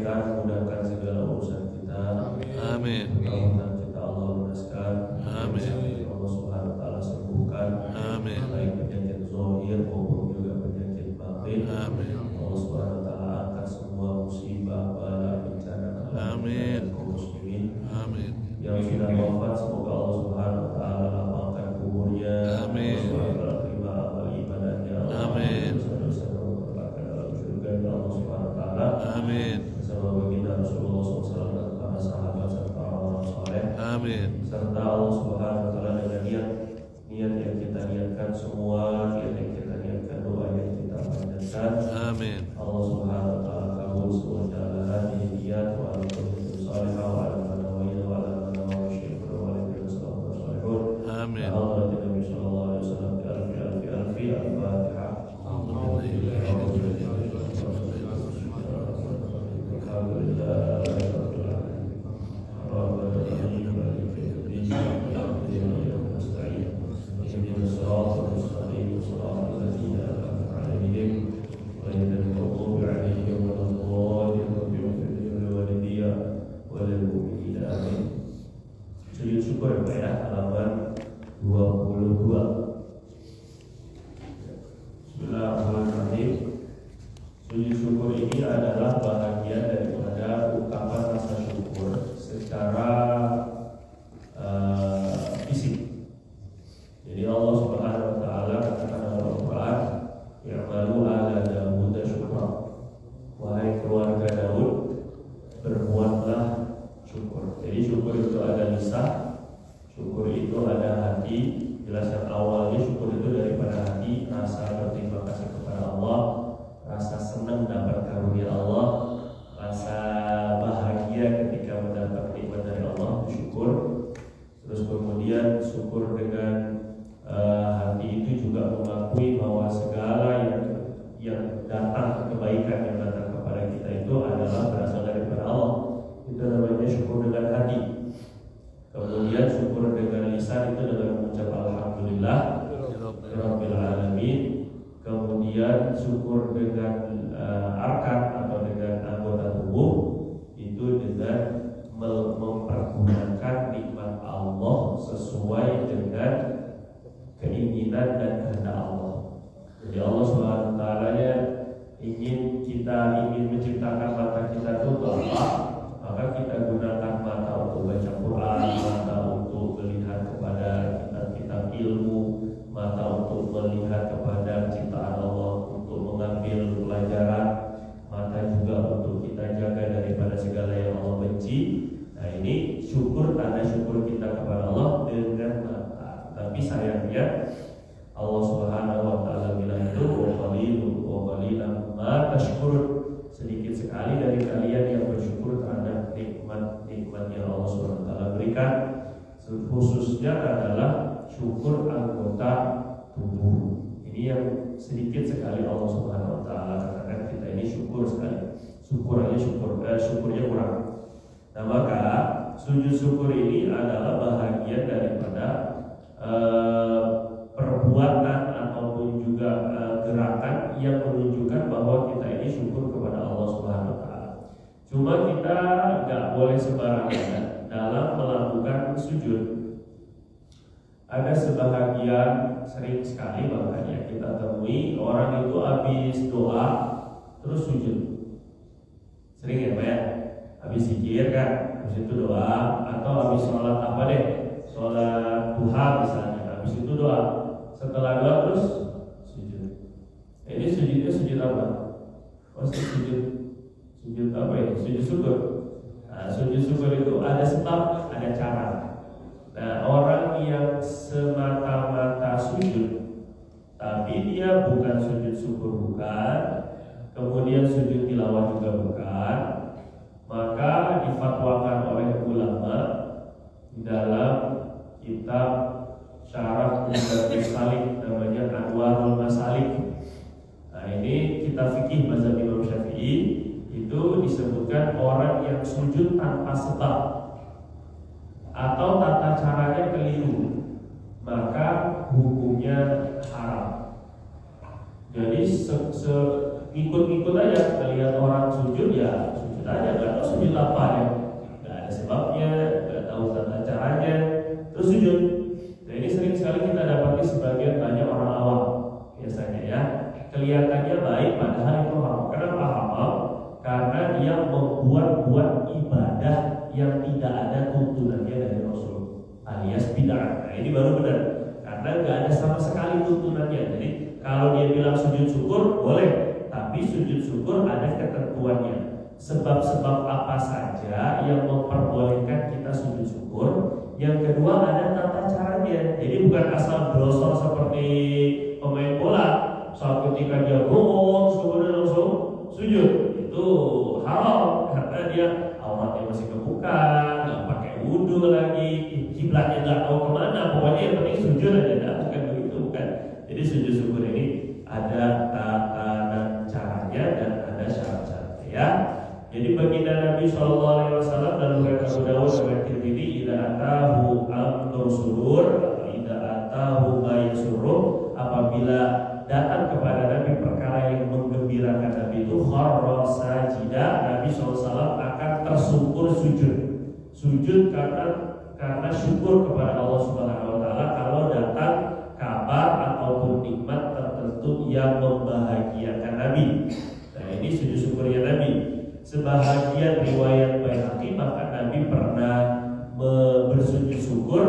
sampaikan, mudahkan segala urusan kita. Amin. Mudah-mudahan kita Allah lunaskan. Amin. Allah Subhanahu wa taala sembuhkan. Amin. Baik penyakit zahir maupun juga penyakit batin. Amin. Allah Subhanahu wa taala angkat semua musibah, bala, bencana Amin. kaum muslimin. Amin. Yang sudah wafat semoga Allah Subhanahu wa taala lapangkan kuburnya. Amin. Allah Subhanahu wa taala terima amal ibadahnya. Amin. Dosa-dosa terlepas dalam surga Allah Subhanahu wa taala. Amin. Bersama baginda Rasulullah SAW dan para sahabat serta orang-orang saleh. Amin. Serta Allah Subhanahu wa taala dengan niat yang kita niatkan semua, niat yang kita niatkan, doa yang kita panjatkan. Amin. Allah Subhanahu wa taala kabul semua jalan niat wa al-qadr salihah wa al-manawiyah wa al-manawiyah syukur wa al-qadr salihun. Amin. Allah Nabi sallallahu alaihi wasallam alfi al-Fatihah. Sujud syukur ya, halaman 22. Bismillahirrahmanirrahim. Sujud syukur ini adalah bahagian daripada ungkapan rasa syukur secara fisik. Jadi Allah Subhanahu wa taala katakan dalam Al-Qur'an, "Ya'malu ala Daud syukra." Wahai keluarga Daud, berbuatlah syukur. Jadi syukur itu ada lisan, syukur itu ada hati. Jelas yang awalnya syukur itu daripada hati, rasa berterima kasih kepada Allah, rasa senang dapat karunia Allah, rasa bahagia ketika mendapat nikmat dari Allah, syukur. Terus kemudian syukur dengan hati itu juga mengakui bahwa segala yang datang, kebaikan yang datang kepada kita itu adalah berasal daripada Allah. Itu namanya syukur dengan hati. Kemudian syukur dengan lisan itu dengan mengucap alhamdulillah rabbil alamin. Kemudian syukur dengan arkan atau dengan anggota tubuh itu dengan mempergunakan nikmat Allah sesuai dengan keinginan dan kehendak Allah. Jadi Allah Subhanahu wa taala ingin menciptakan mata kita itu untuk apa? Maka kita gunakan mata untuk baca Quran, mata untuk melihat kepada kitab-kitab ilmu, mata untuk melihat kepada ciptaan Allah, untuk mengambil pelajaran, mata juga untuk kita jaga daripada segala yang Allah benci. Nah ini syukur, tanda syukur kita kepada Allah dengan mata. Tapi sayangnya Allah Subhanahu wa taala bilang itu wa qalilan ma tashkurun. Sedikit sekali dari kalian yang bersyukur terhadap nikmat yang Allah Subhanahu wa taala berikan. Khususnya adalah syukur anggota tubuh. Ini yang sedikit sekali Allah Subhanahu wa taala katakan kita ini syukur sekali. Syukurnya kurang. Nah maka sujud syukur ini adalah bahagian daripada perbuatan ataupun juga gerakan yang menunjukkan bahwa kita ini syukur kepada Allah Subhanahu wa taala. Cuma kita nggak boleh sembarangan dalam melakukan sujud. Ada sebahagian, sering sekali makanya kita temui orang itu habis doa terus sujud. Sering ya Pak ya? Habis zikir kan, habis itu doa, atau habis sholat apa deh, sholat duha misalnya, habis itu doa, setelah doa terus sujud. Ini sujudnya sujud apa? Oh sujud apa ya? Sujud syukur. Nah, sujud syukur itu ada step, ada cara. Nah orang yang semata-mata sujud, tapi dia bukan sujud syukur bukan, kemudian sujud tilawah juga bukan, maka difatwakan oleh ulama di dalam kitab Syarah Mubarak Salik namanya Anwarul Masalik. Nah ini kitab fikih mazhab Imam Syafi'i itu disebutkan orang yang sujud tanpa sebab atau tata caranya keliru, maka hukumnya haram. Jadi ikut-ikut aja melihat orang sujud ya sujud ditanya nggak tahu sujud apa ya, nggak ada sebabnya, nggak tahu tata caranya, terus sujud. Nah ini sering sekali kita dapati sebagian banyak orang awam biasanya ya, kelihatannya baik padahal itu haram. Kenapa haram? Karena dia membuat ibadah yang tidak ada tuntunannya dari Rasul, alias bid'ah. Nah ini baru benar, karena nggak ada sama sekali tuntunannya. Jadi kalau dia bilang sujud syukur boleh, tapi sujud syukur ada ketentuannya. Sebab-sebab apa saja yang memperbolehkan kita sujud syukur. Yang kedua ada tata caranya. Jadi bukan asal brosor seperti pemain bola. Saat ketika dia gol kemudian langsung sujud, itu haram karena dia auratnya masih kebuka, nggak pakai wudhu lagi, kiblatnya nggak tahu kemana. Pokoknya yang penting sujud aja, nah, bukan begitu, bukan. Jadi sujud syukur ini ada tata caranya dan ada syarat-syaratnya ya. Jadi baginda Nabi Shallallahu Alaihi Wasallam dalam riwayat Abu Dawud dan Tirmidzi, idza atahu amrun surur, idza atahu ma yasurruh, apabila datang kepada Nabi perkara yang menggembirakan Nabi itu, kharra sajida, Nabi SAW akan tersungkur sujud karena syukur kepada Allah Subhanahu Wa Taala kalau datang kabar ataupun nikmat tertentu yang membahagiakan Nabi. Nah ini sujud syukurnya Nabi. Sebahagian riwayat Baihaqi bahkan Nabi pernah bersujud syukur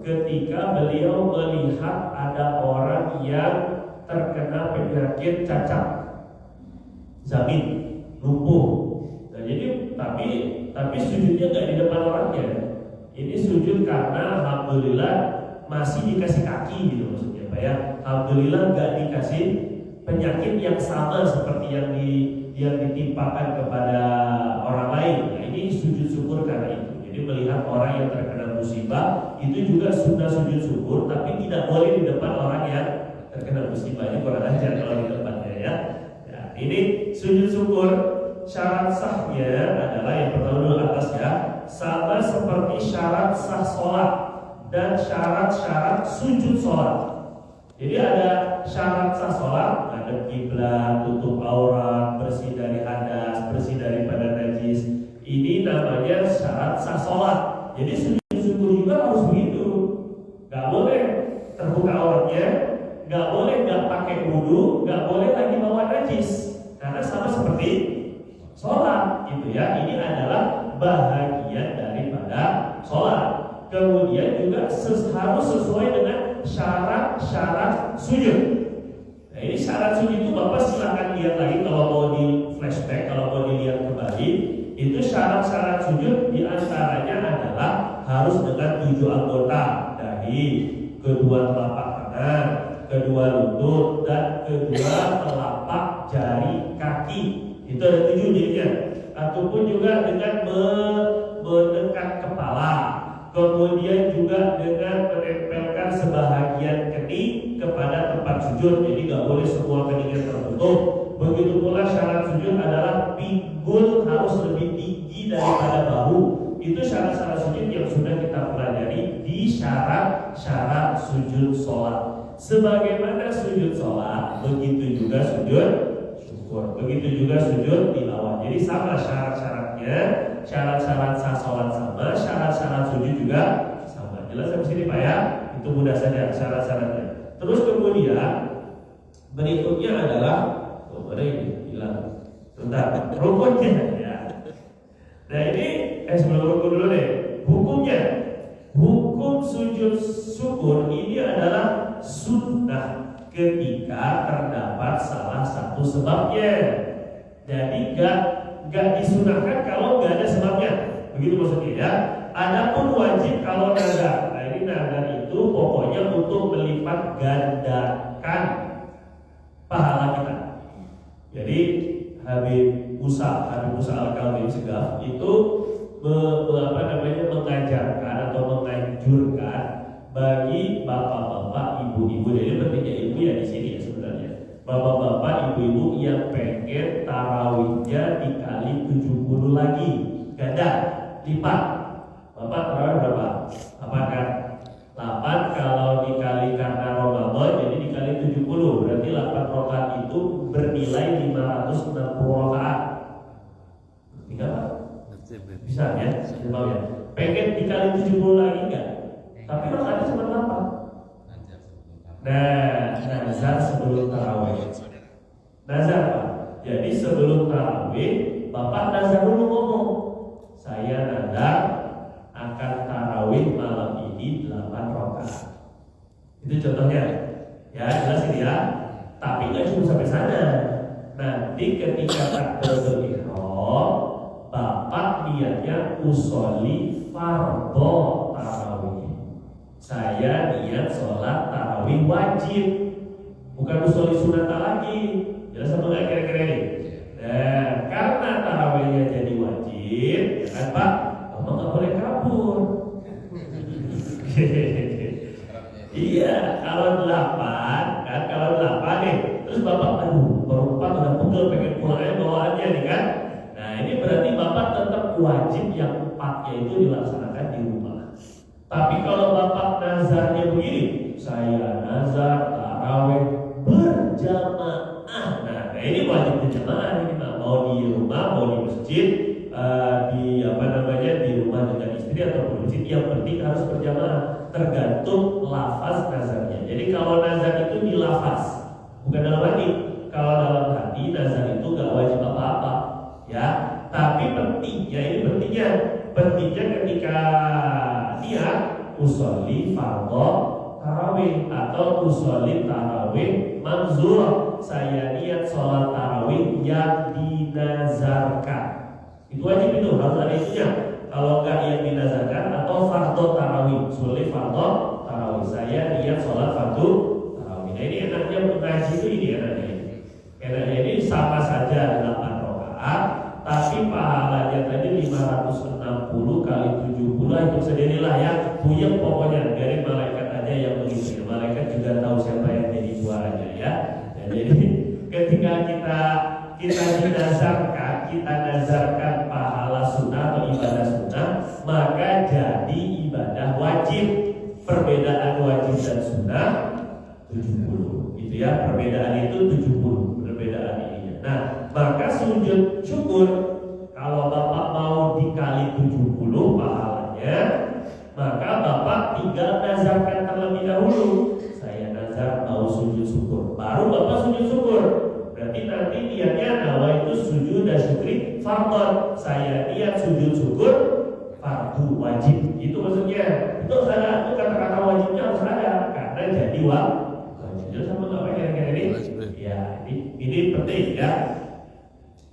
ketika beliau melihat ada orang yang terkena penyakit cacat, zamin, lumpuh. Nah jadi tapi sujudnya nggak di depan orangnya. Ini sujud karena alhamdulillah masih dikasih kaki gitu maksudnya Pak ya. Alhamdulillah nggak dikasih penyakit yang sama seperti yang ditimpakan kepada orang lain. Nah ini sujud syukur karena itu. Jadi melihat orang yang terkena musibah itu juga sudah sujud syukur, tapi tidak boleh di depan orang yang terkena musibah. Ini kurang ajar kalau di depannya ya. Ya ini sujud syukur, syarat sahnya adalah yang pertama dulu atas ya, sama seperti syarat sah sholat dan syarat-syarat sujud sholat. Jadi ada syarat sah sholat, ada kiblat, tutup aurat, bersih dari hadas, bersih daripada najis. Ini namanya syarat sah sholat. Jadi sujud syukur juga harus begitu. Gak boleh terbuka auratnya, gak boleh gak pakai wudu, gak boleh lagi bawa najis. Karena sama seperti sholat, gitu ya. Ini adalah bahagian daripada sholat. Kemudian juga harus sesuai dengan syarat-syarat sujud. Nah ini syarat sujud itu Bapak silakan lihat lagi kalau mau di flashback, kalau mau dilihat kembali. Itu syarat-syarat sujud diantaranya adalah harus dengan 7 anggota, dari kedua telapak tangan, kedua lutut, dan kedua telapak jari kaki. Itu ada 7 jadinya. Ataupun juga dengan mendekat kepala. Kemudian juga dengan menempelkan sebahagian kening kepada tempat sujud. Jadi nggak boleh semua keningnya tertutup. Begitu pula syarat sujud adalah pinggul harus lebih tinggi daripada bahu. Itu syarat-syarat sujud yang sudah kita pelajari di syarat-syarat sujud sholat. Sebagaimana sujud sholat, begitu juga sujud syukur, begitu juga sujud tilawah. Jadi sama syarat-syaratnya, syarat-syarat sah sholat sama, syarat-syarat sujud juga sama. Jelas sampai sini Pak ya? Itu mudah saja syarat-syaratnya. Terus kemudian berikutnya adalah mana ini hilang. Sebentar, rukunnya ya. Nah ini sebelum rukun dulu deh. Hukumnya, hukum sujud syukur ini adalah sunnah ketika terdapat salah satu sebabnya. Jadi gak disunahkan kalau gak ada sebabnya. Begitu maksudnya ya. Adapun wajib kalau nazar. Nah ini nazar itu pokoknya untuk melipat gandakan pahala kita. Jadi Habib Musa Al-Kalbi Segaf itu mengajarkan atau menganjurkan bagi bapak-bapak, ibu-ibu, jadi pentingnya ibu ya di sini ya sebenarnya. Bapak-bapak, ibu-ibu yang pengen tarawihnya dikali 70 lagi, ganda, lipat. Bapak tarawih berapa? 8 kan? 8 kalau dikali karena Ramadan jadi dikali 70, berarti 8 rakaat itu bernilai 560 rakaat. Tinggal Bisa ya, mau ya. Pengen dikali 70 lagi enggak? Tapi rakaatnya cuma 8. Nah, nazar sebelum tarawih. Nazar Pak. Jadi sebelum tarawih, Bapak nazar dulu ngomong. Saya nazar akan tarawih malam ini 8 rakaat. Itu contohnya. Ya, jelas ini ya. Tapi nggak cuma sampai sana. Nanti ketika takbiratul ihram, Bapak niatnya usolli fardhu tarawih. Saya niat sholat tarawih wajib, bukan usolli sunat lagi. Jelas apa nggak kira-kira ini? Nah, karena tarawihnya jadi wajib, ya kan Pak? Bapak nggak boleh kabur. Iya, kalau 8 kan, kalau 8 nih, terus Bapak baru 4 udah pegel pengen pulang aja bawaannya nih kan. Nah, ini berarti Bapak tetap wajib yang 4-nya itu dilaksanakan di rumah. Tapi kalau Bapak nazarnya begini, saya nazar tarawih berjamaah. Nah, ini wajib berjamaah ini Pak. Mau di rumah, mau di masjid, di rumah dengan istri atau di masjid, yang penting harus berjamaah. Tergantung lafaz nazarnya. Jadi kalau nazar itu di lafaz, bukan dalam hati. Kalau dalam hati nazar itu gak wajib apa-apa, ya. Tapi pentingnya ketika dia usolli fardhu tarawih atau usolli tarawih manzur. Saya niat sholat tarawih yang dinazarkan. Itu wajib, itu harus ada itunya. Kalau enggak yang dinazarkan atau fardhu tarawih, usolli fardhu tarawih. Saya niat sholat fardhu tarawih. Nah, ini enaknya mengaji itu ini enaknya ini sama saja 8 rakaat, tapi pahalanya tadi 560 kali 70 itu sendirilah ya. Puyeng pokoknya dari malaikat aja yang begitu. Malaikat juga tahu siapa yang jadi juaranya ya. Dan jadi ketika kita nazarkan pahala sunnah atau ibadah sunnah, maka jadi ibadah wajib. Perbedaan wajib dan sunnah 70. Itu ya, perbedaan itu 70. Perbedaan ini. Nah, maka sujud syukur kalau Bapak mau dikali 70 pahalanya, maka Bapak tinggal nazarkan terlebih dahulu. Saya nazar mau sujud syukur, baru Bapak sujud syukur. Berarti nanti niatnya nawaitu sujud dan syukri fardhu. Saya niat sujud syukur fardu wajib. Itu maksudnya. Itu kata-kata wajibnya harus ada karena jadi wajib. Jadi sama nggak kira-kira ini? Ya, ini penting ya.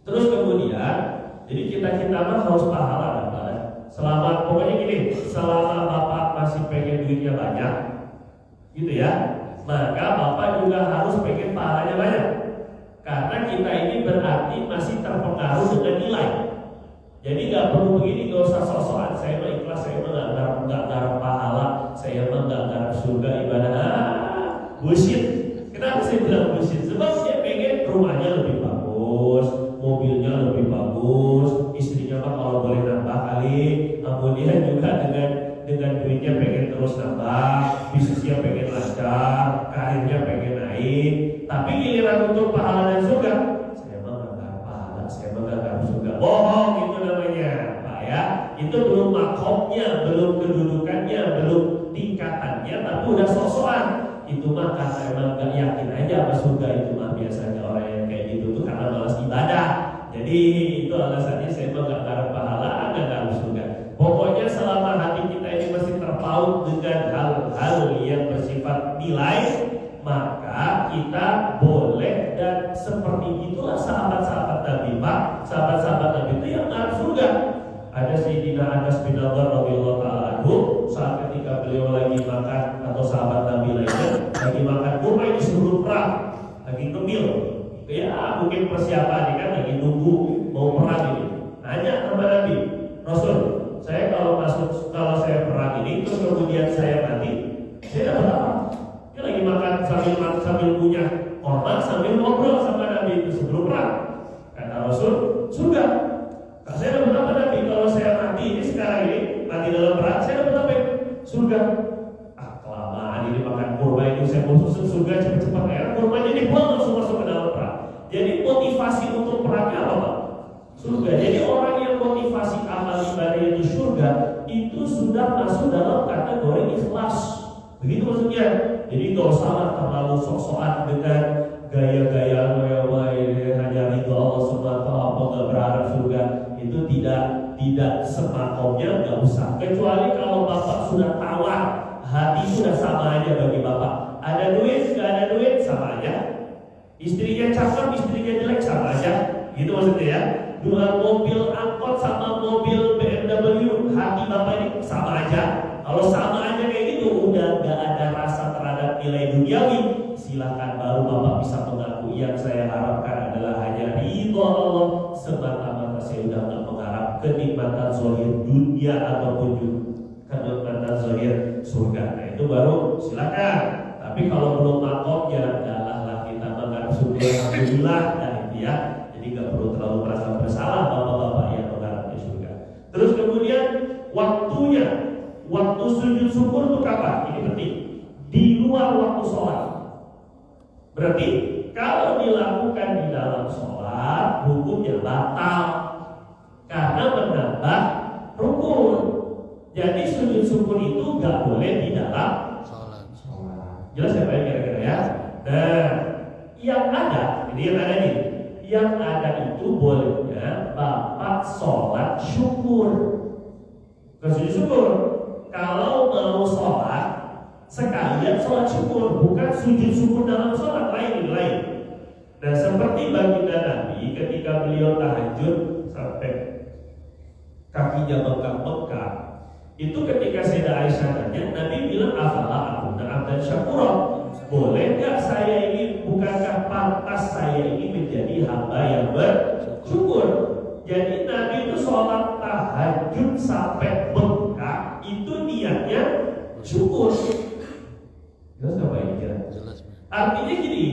Terus kemudian, jadi kita mah harus pahala Bapak. Selama pokoknya gini, selama Bapak masih pengen duitnya banyak, gitu ya, maka Bapak juga harus pengen pahalanya banyak. Karena kita ini berarti masih terpengaruh dengan nilai. Jadi nggak perlu begini, nggak usah sok-sokan. Saya mah ikhlas, saya mah nggak garap pahala, saya mah nggak garap surga ibadah. Bullshit. Kenapa saya bilang bullshit? Sebab saya pengen rumahnya lebih bagus, mobilnya lebih bagus, istrinya mah kalau boleh nambah kali, kemudian juga dengan duitnya pengen terus nambah, bisnisnya pengen lancar, karirnya pengen naik. Tapi giliran untuk pahala dan surga, saya mah nggak pahala, saya mah nggak surga. Bohong itu namanya, Pak ya. Itu belum makomnya, belum kedudukannya, belum tingkatannya, tapi udah sok-sokan. Itu mah karena emang nggak yakin aja sama surga. Itu mah biasanya orang yang kayak gitu tuh karena malas ibadah. Jadi itu alasannya saya mah nggak garap pahala, nggak garap surga. Pokoknya selama hati kita ini masih terpaut dengan hal-hal yang bersifat nilai, maka kita boleh, dan seperti itulah sahabat-sahabat Nabi Pak. Sahabat-sahabat Nabi itu yang garap surga. Ada Sayyidina Anas bin Nadhr radhiyallahu ta'ala anhu, saat ketika beliau lagi makan, atau sahabat Nabi lainnya lagi makan kurma ini sebelum perang, lagi ngemil. Ya mungkin persiapan kan, lagi nunggu mau perang ini. Nanya sama Nabi, Rasul, saya kalau saya perang ini terus kemudian saya mati, saya dapat apa? Dia lagi makan sambil punya korban sambil ngobrol sama Nabi itu sebelum perang. Kata Rasul, surga. Saya dapat apa Nabi? Kalau saya mati ini sekarang ini mati dalam perang, saya dapat apa? Surga. Kelamaan ini makan kurma itu, saya mau susun surga cepat-cepat. Kurmanya dibuang langsung masuk ke dalam perang. Jadi motivasi untuk perangnya apa Pak? Surga. Jadi orang yang motivasi amal sudah masuk dalam kategori ikhlas. Begitu maksudnya. Jadi gak usah terlalu sok-sokan dengan gaya-gaya hanya ridho Allah semata, apa gak berharap surga. Itu tidak semakomnya, gak usah. Kecuali kalau bapak sudah tawar, hati sudah sama aja bagi bapak. Ada duit, gak ada duit, sama aja. Istrinya cakep, istrinya jelek, sama aja. Gitu maksudnya ya. Dua mobil angkot sama mobil BMW, hati bapak ini sama aja. Kalau sama aja kayak gitu, udah gak ada rasa terhadap nilai duniawi, silakan baru bapak bisa mengaku yang saya harapkan adalah hanya ridho Allah semata-mata. Saya udah gak mengharap kenikmatan zahir dunia ataupun juga kenikmatan zahir surga. Nah itu baru silakan. Tapi kalau belum makom ya udahlah kita mengharap surga, alhamdulillah. Nah itu ya. Jadi gak perlu terlalu merasa bersalah bapak-bapak yang mengharap di surga. Terus kemudian waktunya. Waktu sujud syukur itu kapan? Ini penting. Di luar waktu sholat. Berarti kalau dilakukan di dalam sholat, hukumnya batal karena menambah rukun. Jadi sujud syukur itu gak boleh di dalam sholat. Jelas ya Pak kira-kira ya? Nah, yang ada nih. Yang ada itu bolehnya bapak sholat syukur. Ke sujud syukur. Kalau mau sholat, sekalian sholat syukur, bukan sujud syukur dalam sholat, lain. Dan seperti baginda Nabi ketika beliau tahajud sampai kakinya bengkak-bengkak, itu ketika Sayyidah Aisyah tanya, Nabi bilang, afala akuna abdan syakura, boleh nggak saya ini, bukankah pantas saya ini menjadi hamba yang bersyukur? Jadi Nabi itu sholat tahajud sampai bengkak, itu niatnya syukur. Jelas apa ini kira? Jelas. Artinya gini,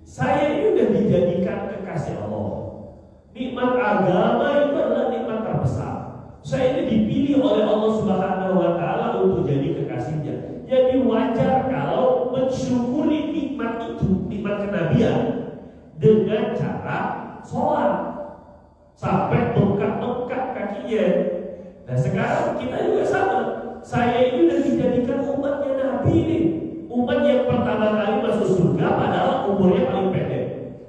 saya ini udah dijadikan kekasih Allah. Nikmat agama itu adalah nikmat terbesar. Saya ini dipilih oleh Allah Subhanahu wa Ta'ala untuk jadi kekasihnya. Jadi wajar kalau mensyukuri nikmat itu, nikmat kenabian, dengan cara sholat sampai bengkak-bengkak kakinya. Nah sekarang kita juga sama. Saya ini sudah dijadikan umatnya Nabi nih. Umat yang pertama kali masuk surga padahal umurnya paling pendek.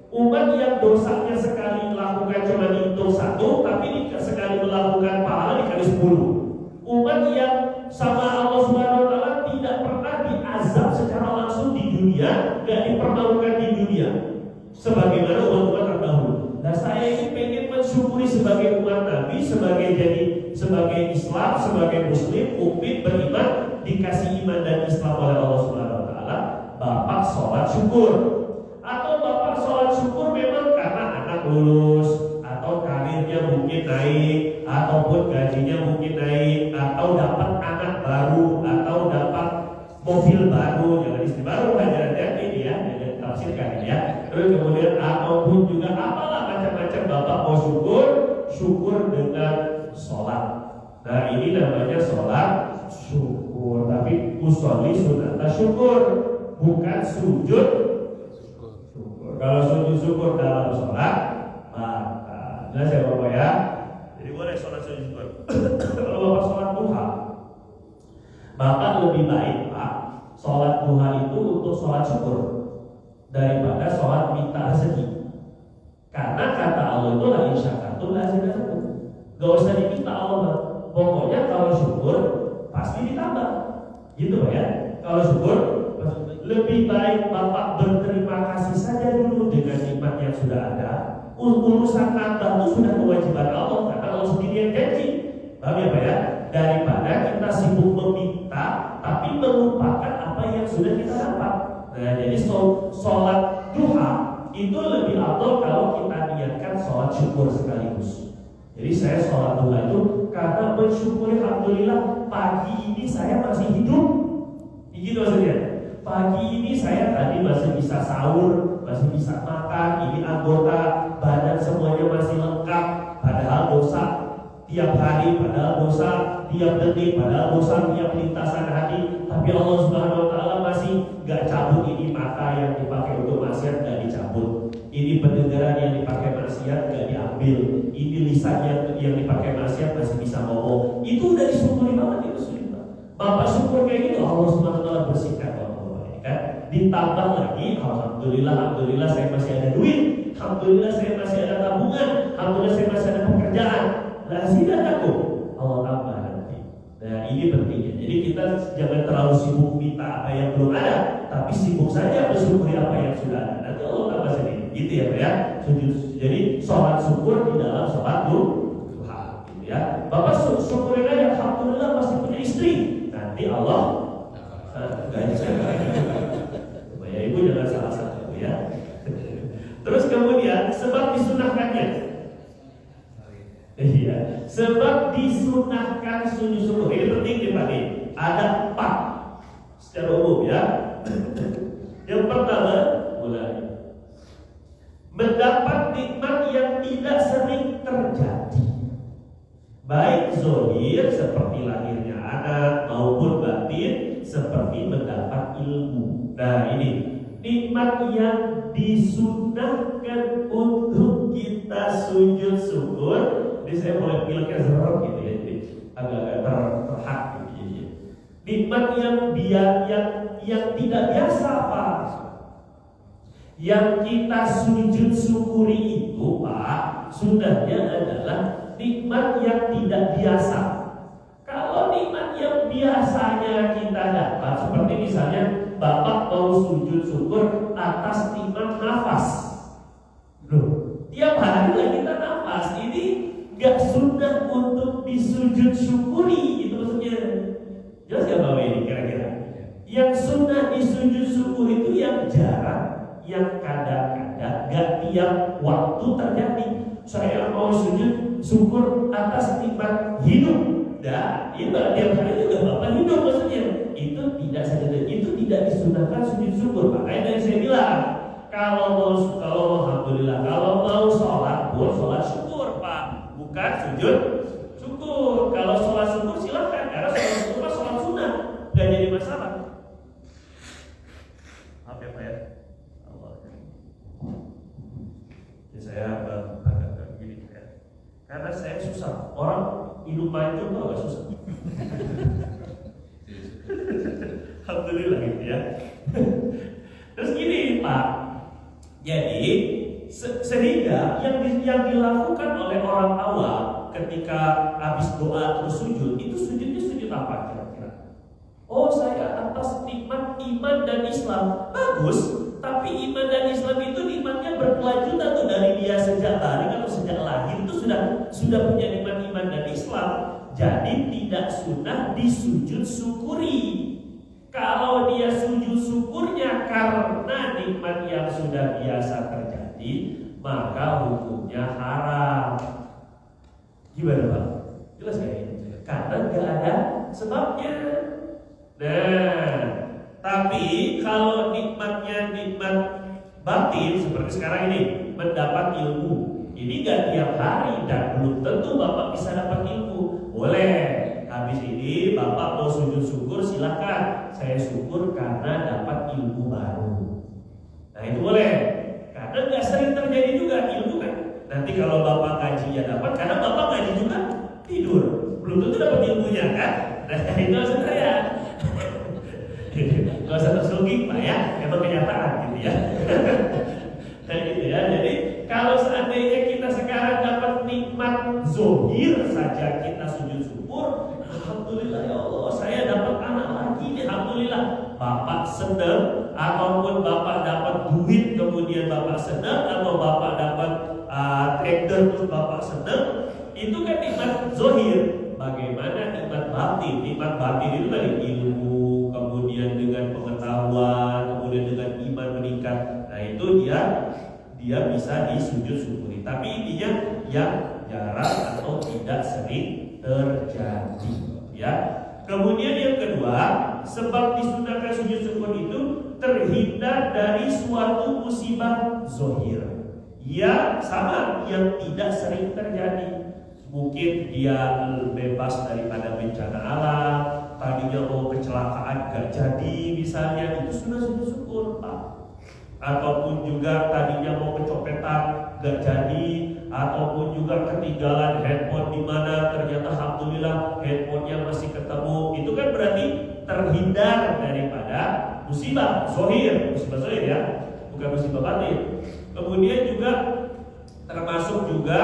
Umat yang dosanya sekali melakukan cuma dihitung 1, tapi sekali melakukan pahala dikali 10. Umat yang sama Allah Subhanahu wa Ta'ala tidak pernah diazab secara langsung di dunia, gak dipermalukan di dunia sebagaimana umat-umat terdahulu. Nah saya ini pengen mensyukuri sebagai umat Nabi, sebagai Islam, sebagai Muslim, mukmin, beriman, dikasih iman dan Islam oleh Allah Subhanahu wa Ta'ala. Bapak sholat syukur, atau bapak sholat syukur memang karena anak lulus, atau karirnya mungkin naik, ataupun gajinya mungkin naik, atau dapat anak baru, atau dapat mobil baru, jangan istri baru, hanya ini ya, jangan tafsirkan ya. Terus kemudian ataupun juga apalah macam-macam bapak mau syukur dengan sholat. Nah ini namanya sholat syukur. Tapi usolli sunata syukur, bukan sujud syukur. Kalau sujud syukur dalam sholat, maka jelas ya bapak ya. Jadi boleh sholat sujud syukur. Kalau bapak sholat duha, maka lebih baik pak sholat duha itu untuk sholat syukur daripada sholat minta rezeki. Karena kata Allah itu la in syakartum la azidannakum. Gak usah diminta Allah, pokoknya kalau syukur pasti ditambah. Gitu Pak ya. Kalau syukur lebih baik bapak berterima kasih saja dulu dengan nikmat yang sudah ada. Urusan nambah itu sudah kewajiban Allah karena Allah sendiri yang janji. Paham ya Pak ya? Daripada kita sibuk meminta tapi melupakan apa yang sudah kita dapat. Nah jadi sholat duha itu lebih afdal kalau kita niatkan sholat syukur sekaligus. Jadi saya sholat duha itu karena bersyukur alhamdulillah pagi ini saya masih hidup. Begitu maksudnya. Pagi ini saya tadi masih bisa sahur, masih bisa makan, ini anggota badan semuanya masih lengkap. Padahal dosa tiap hari, padahal dosa tiap detik, padahal dosa tiap lintasan hati. Tapi Allah Subhanahu wa Ta'ala masih gak cabut ini mata yang dipakai untuk maksiat, gak dicabut. Ini pendengaran yang dipakai maksiat gak diambil. Ini lisan yang dipakai maksiat masih bisa ngomong. Itu udah disyukuri banget, itu kayak gitu Allah SWT bersihkan kan. Ditambah lagi alhamdulillah saya masih ada duit, alhamdulillah saya masih ada tabungan, alhamdulillah saya masih ada pekerjaan. La zidanakum, Allah tambah nanti. Nah ini pentingnya. Jadi kita jangan terlalu sibuk minta apa yang belum ada, tapi sibuk saja bersyukuri apa yang sudah ada. Nanti Allah tambah sendiri. Gitu ya Pak ya. Jadi sholat syukur di dalam sholat duha, gitu ya. Bapak syukurin aja, alhamdulillah masih punya istri. Nanti Allah gaji. Ya ibu jangan salah satu ya. Terus kemudian sebab disunahkannya. Iya, sebab disunahkan sujud syukur. Ini penting nih Pak nih. Ada 4 secara umum ya. Yang pertama, mulai mendapat nikmat yang tidak sering terjadi, baik zahir seperti lahirnya anak maupun batin seperti mendapat ilmu. Nah ini nikmat yang disunahkan untuk kita sujud syukur. Ini saya mulai pilihkan serem gitu ya, jadi agak-agak terhak gitu ya. Nikmat yang tidak biasa Pak. Yang kita sujud syukuri itu Pak, sudahnya adalah nikmat yang tidak biasa. Kalau nikmat yang biasanya kita dapat, seperti misalnya Bapak mau sujud syukur atas nikmat nafas. Loh, tiap hari lah kita nafas. Ini gak sunnah untuk disujud syukuri, itu maksudnya. Jelas gak Bapak ini kira-kira? Yang sunnah disujud syukur itu yang jarang, yang kadang-kadang gak tiap waktu terjadi. Saya mau sujud syukur atas nikmat hidup. Dan itu tiap hari juga Bapak hidup maksudnya. Itu tidak saja, itu tidak disunahkan sujud syukur. Makanya dari saya bilang, kalau alhamdulillah, kalau mau sholat pun sholat syukur Pak, bukan sujud syukur. Kalau sholat syukur silakan, karena sholat syukur sholat sunnah, nggak jadi masalah. Maaf ya Pak ya. Allah. Jadi saya agak begini ya. Karena saya susah, orang hidup panjang tuh agak susah. Alhamdulillah gitu ya. Terus gini Pak, jadi sehingga yang dilakukan oleh orang awam ketika habis doa terus sujud, itu sujudnya sujud apa kira-kira? Oh saya atas nikmat iman dan Islam. Bagus, tapi iman dan Islam itu nikmatnya berkelanjutan tuh, dari dia sejak baring atau sejak lahir itu sudah punya nikmat iman dan Islam. Jadi tidak sunnah disujud syukuri. Kalau dia sujud syukurnya karena nikmat yang sudah biasa terjadi, maka hukumnya haram. Gimana Pak? Jelas gak ini? Karena gak ada sebabnya. Nah, tapi kalau nikmatnya nikmat batin seperti sekarang ini, mendapat ilmu, ini gak tiap hari dan belum tentu Bapak bisa dapat ilmu. Boleh. Habis ini Bapak mau sujud syukur, silakan. Saya syukur karena dapat ilmu baru. Nah itu boleh. Karena nggak sering terjadi juga ilmu kan. Nanti kalau Bapak gajinya dapat, karena Bapak gaji juga tidur, belum tentu dapat ilmunya kan. Nah itu maksud saya. Gak usah tersugih Pak ya, emang kenyataan gitu ya. Nah gitu ya. Jadi kalau seandainya kita sekarang dapat nikmat zohir saja kita sujud syukur, alhamdulillah ya Allah saya dapat anak lagi nih, alhamdulillah. Bapak senang, ataupun Bapak dapat duit kemudian Bapak senang, atau Bapak dapat trader terus Bapak senang, itu kan nikmat zohir. Bagaimana nikmat batin? Nikmat batin itu tadi ilmu, kemudian dengan pengetahuan, kemudian dengan iman meningkat. Nah itu dia bisa disujud syukuri. Tapi intinya yang jarang atau tidak sering terjadi ya. Kemudian yang kedua, sebab disunahkan sujud syukur itu terhindar dari suatu musibah zohir ya, sama yang tidak sering terjadi. Mungkin dia bebas daripada bencana alam, tadinya mau kecelakaan gak jadi misalnya, itu sudah sujud syukur Pak. Ataupun juga tadinya mau kecopetan gak jadi, ataupun juga juga ketinggalan handphone di mana, ternyata alhamdulillah handphonenya masih ketemu. Itu kan berarti terhindar daripada musibah zahir ya, bukan musibah batin. Kemudian juga termasuk juga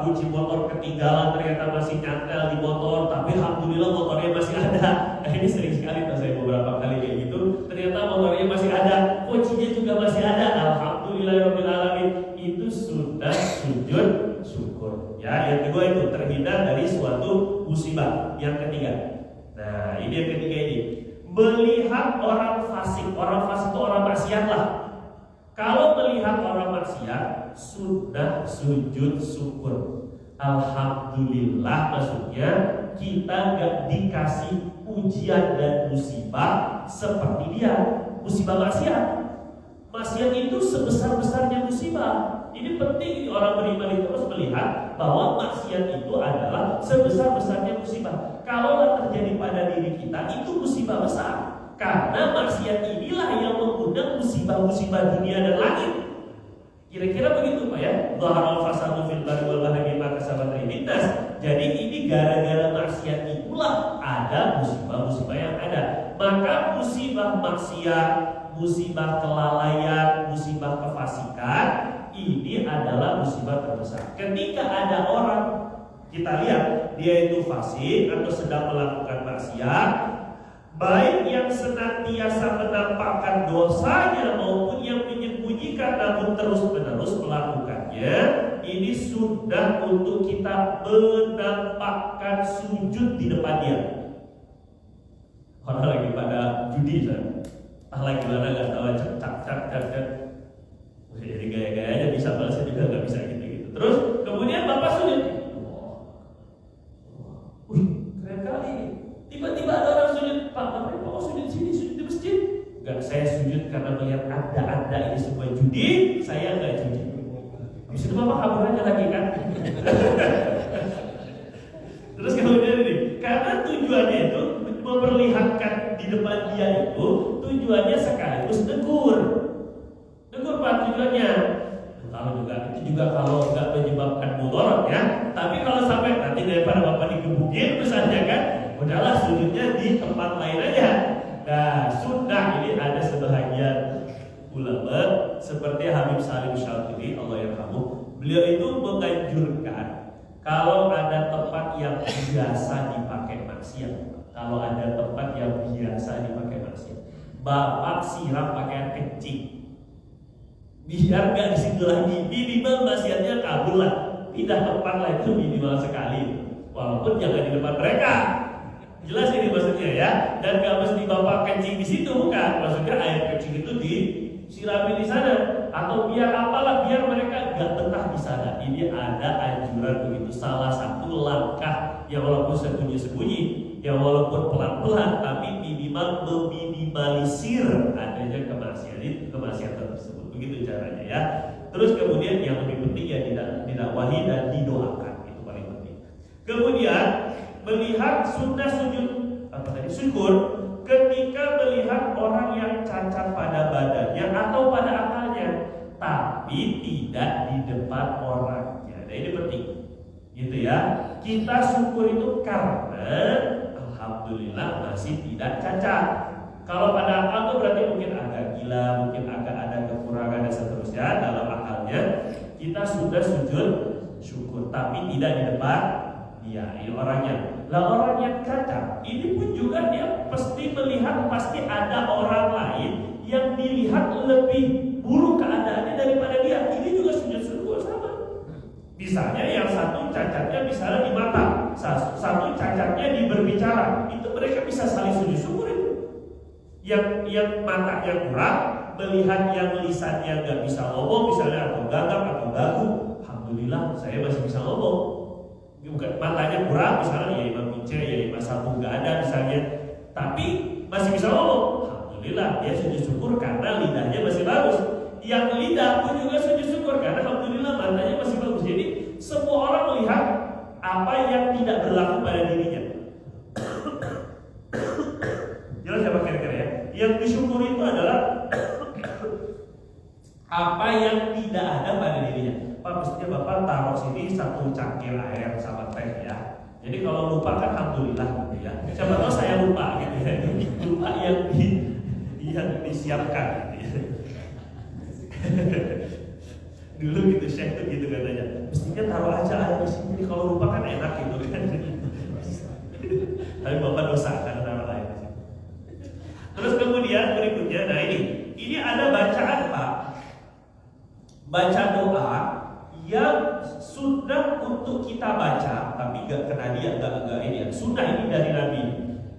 kunci motor ketinggalan, ternyata masih nyantel di motor, tapi alhamdulillah motornya masih ada. Ini sering sekali saya beberapa kali kayak gitu, ternyata motornya masih ada, kuncinya juga masih ada. Alhamdulillahirabbil alamin. Itu sudah sujud syukur. Ya, yang kedua itu terhindar dari suatu musibah. Yang ketiga, nah ini yang ketiga ini, melihat orang fasik. Orang fasik itu orang maksiat lah. Kalau melihat orang maksiat, sudah sujud syukur. Alhamdulillah, maksudnya kita gak dikasih ujian dan musibah seperti dia. Musibah maksiat. Maksiat itu sebesar-besarnya musibah. Ini penting orang beriman itu harus melihat bahwa maksiat itu adalah sebesar-besarnya musibah. Kalau terjadi pada diri kita, itu musibah besar. Karena maksiat inilah yang mengundang musibah-musibah dunia dan langit. Kira-kira begitu Pak ya. Dhaharal fasadu fil barri wal bahri bima kasabat aydin nas. Jadi ini gara-gara maksiat itulah ada musibah-musibah yang ada. Maka musibah maksiat, musibah kelalaian, musibah kefasikan, ini adalah musibah terbesar. Ketika ada orang, kita lihat dia itu fasik atau sedang melakukan maksiat, baik yang senantiasa menampakkan dosanya maupun yang menyembunyikan namun terus-menerus melakukannya, ini sudah untuk kita menampakkan sujud di depan dia. Orang lagi pada judi kan, lagi mana nggak tahu, cak. Jadi gaya-gayanya bisa balasnya juga nggak bisa gitu. Terus kemudian bapak sujud, wih keren kali. Tiba-tiba ada orang sujud, Pak, ngapain kok sujud di sini, sujud di masjid? Enggak, saya sujud karena melihat ada ini semua judi, saya enggak judi. Habis itu Bapak kabur aja lagi kan? Terus kemudian ini, karena tujuannya itu memperlihatkan di depan dia itu, tujuannya sekaligus negur Pak tujuannya. Kalau juga itu juga kalau enggak menyebabkan mudarat ya. Tapi kalau sampai nanti daripada Bapak digebukin misalnya kan, udahlah sujudnya di tempat lain aja. Nah, sunnah ini ada sebahagian ulama seperti Habib Salim Syatili, Allah yarhamu. Beliau itu menganjurkan kalau ada tempat yang biasa dipakai maksiat, kalau ada tempat yang biasa dipakai maksiat, Bapak siram pakai air kencing, biar gak di situ lagi, minimal maksiatnya kabur lah. Pindah tempat lain itu minimal sekali, walaupun jangan di depan mereka. Jelas ini maksudnya ya. Dan gak mesti Bapak kencing di situ, bukan. Maksudnya air kencing itu disirami di sana, atau biar apalah, biar mereka gak betah di sana. Ini ada anjuran begitu. Salah satu langkah yang walaupun sembunyi-sembunyi, yang walaupun pelan-pelan, tapi minimal meminimalisir adanya kemaksiatan tersebut. Begitu caranya ya. Terus kemudian yang lebih penting ya didakwahi dan didoakan, itu paling penting. Kemudian melihat sunnah syukur ketika melihat orang yang cacat pada badannya atau pada akalnya, tapi tidak di depan orangnya. Nah ini penting, gitu ya. Kita syukur itu karena alhamdulillah masih tidak cacat. Kalau pada akal itu berarti mungkin agak gila, mungkin agak ada kekurangan dan seterusnya dalam akalnya. Kita sudah sujud syukur, tapi tidak di depan dia, ini orangnya. Lah orang yang cacat, ini pun juga dia pasti melihat, pasti ada orang lain yang dilihat lebih buruk keadaannya daripada dia. Ini juga sujud syukur sama. Misalnya yang satu cacatnya misalnya di mata, satu cacatnya di berbicara, itu mereka bisa saling sujud syukur itu. Yang matanya kurang, melihat yang lisannya nggak bisa ngomong misalnya, atau gagap atau gagu, alhamdulillah saya masih bisa ngomong. Bukan matanya kurang misalnya, ya Imam Bince, ya Imam Sabu nggak ada misalnya, tapi masih bisa ngomong, alhamdulillah dia sujud syukur karena lidahnya masih bagus. Yang lidah pun juga sujud syukur karena alhamdulillah matanya masih bagus. Jadi semua orang melihat apa yang tidak berlaku pada dirinya. Jelas apa kira-kira ya? Yang disyukuri itu adalah apa yang tidak ada pada dirinya. Pak mestinya Bapak taruh sini 1 cangkir air sama teh ya. Jadi kalau lupa kan alhamdulillah gitu ya. Siapa tahu saya lupa gitu ya. Lupa yang disiapkan gitu ya. Dulu gitu Syekh tuh gitu katanya. Mestinya taruh aja air di sini, kalau lupa kan enak gitu kan. Tapi Bapak dosa karena taruh air di sini. Terus kemudian berikutnya, nah ini ada bacaan Pak. Baca doa yang sunnah untuk kita baca, tapi gak kena dia, gak ini ya. Sunnah ini dari Nabi.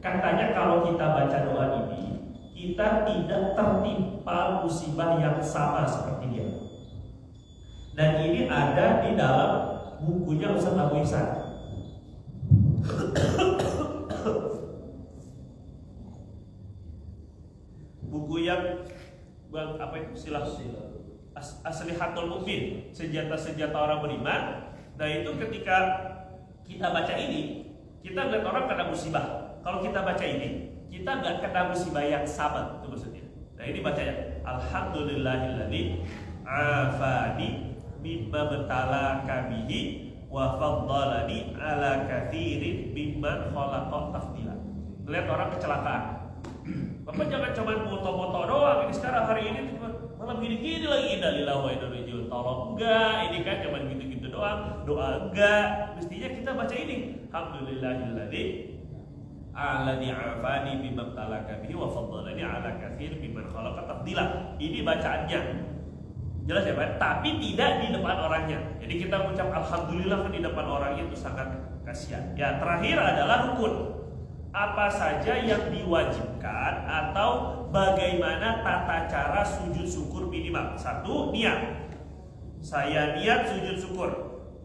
Katanya kalau kita baca doa ini, kita tidak tertimpa musibah yang sama seperti dia. Dan ini ada di dalam bukunya Ustaz Abu Ihsan. Buku yang apa itu silah Aslihatul Mu'min, senjata-senjata orang beriman. Nah itu ketika kita baca ini, kita lihat orang kena musibah. Kalau kita baca ini, kita nggak kena musibah yang sama, itu maksudnya. Nah ini bacanya, Alhamdulillahilladzi afani mimma betalaka bihi wa faddalani ala katsirin mimman khalaqa tafdila. Lihat orang kecelakaan, Bapak jangan cuma foto-foto doang. Ini sekarang hari ini malam gini-gini lagi, innalillahi wa inna ilaihi raji'un. Tolong enggak, ini kan cuma gitu-gitu doang. Doa enggak, mestinya kita baca ini. Alhamdulillahilladzi alladzi afani mimma talaka bihi wa faddalani ala katsir mimman khalaqa tafdila. Ini bacaannya. Jelas ya Pak? Tapi tidak di depan orangnya. Jadi kita mengucap alhamdulillah kan di depan orangnya itu sangat kasihan. Ya, terakhir adalah rukun. Apa saja yang diwajibkan atau bagaimana tata cara sujud syukur minimal. 1, niat. Saya niat sujud syukur.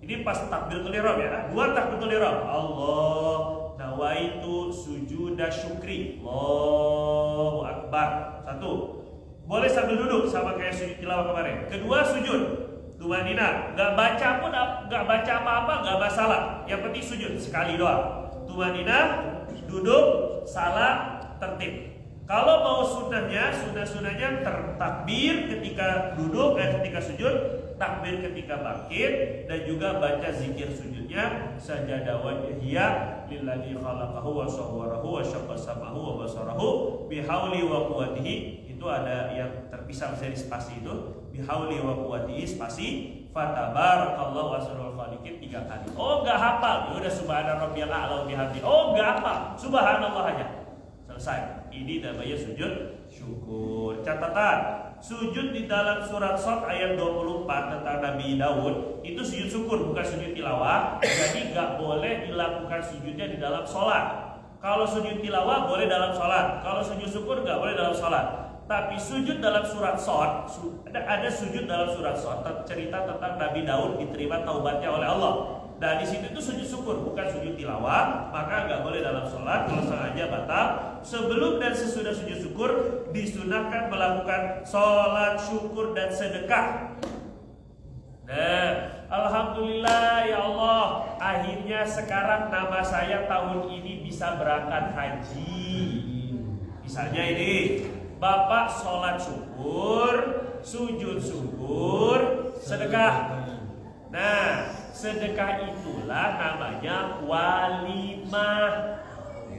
Ini pas takbiratul ihram ya. 2, takbiratul ihram. Allah nawaitu sujuda syukri. Allahu akbar. 1. Boleh sambil duduk sama kayak sujud tilawah kemarin. 2, sujud. Tumanina. Gak baca pun, gak baca apa-apa, gak masalah. Yang penting sujud sekali doang. Tumanina, duduk, salam, tertib. Kalau mau sunnahnya tertakbir ketika duduk, ketika sujud, takbir ketika bangkit, dan juga baca zikir sujudnya, sajada wajhiya lilladzi khalaqahu wa sawwarahu wa syaqqa samahu wa basarahu bihauli wa quwwatihi. Itu ada yang terpisah dari spasi itu, bihauli wa quwwatihi spasi fatabarakallahu ahsanul khaliqin 3 kali. Oh enggak hafal, ya udah subhana rabbiyal a'la wa bihamdi. Oh enggak hafal, subhanallah aja. Selesai. Ini namanya sujud syukur. Catatan, sujud di dalam surat Shad ayat 24 tentang Nabi Daud itu sujud syukur, bukan sujud tilawah. Jadi enggak boleh dilakukan sujudnya di dalam sholat. Kalau sujud tilawah boleh dalam sholat, kalau sujud syukur enggak boleh dalam sholat. Tapi sujud dalam surat Shad, ada sujud dalam surat Shad cerita tentang Nabi Daud diterima taubatnya oleh Allah. Dan di situ itu sujud syukur, bukan sujud tilawah, maka nggak boleh dalam sholat. Kalau sengaja batal. Sebelum dan sesudah sujud syukur disunahkan melakukan sholat syukur dan sedekah. Nah, alhamdulillah ya Allah, akhirnya sekarang nama saya tahun ini bisa berangkat haji. Misalnya ini, Bapak sholat syukur, sujud syukur, sedekah. Nah, sedekah itulah namanya walimah.